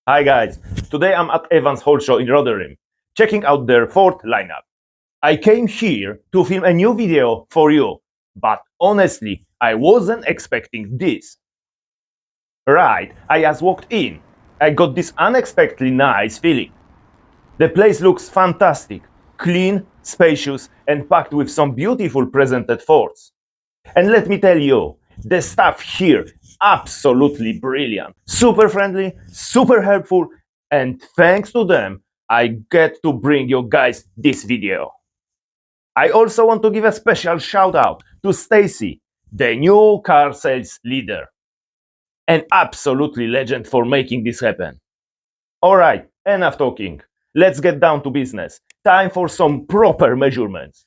Hi guys, today I'm at Evans Hall Show in Rotherham, checking out their Ford lineup. I came here to film a new video for you, but honestly, I wasn't expecting this. Right, I just walked in. I got this unexpectedly nice feeling. The place looks fantastic, clean, spacious, and packed with some beautiful presented Fords. And let me tell you, the staff here absolutely brilliant, super friendly, super helpful, and thanks to them, I get to bring you guys this video. I also want to give a special shout out to Stacy, the new car sales leader, an absolutely legend for making this happen. Alright, enough talking. Let's get down to business. Time for some proper measurements.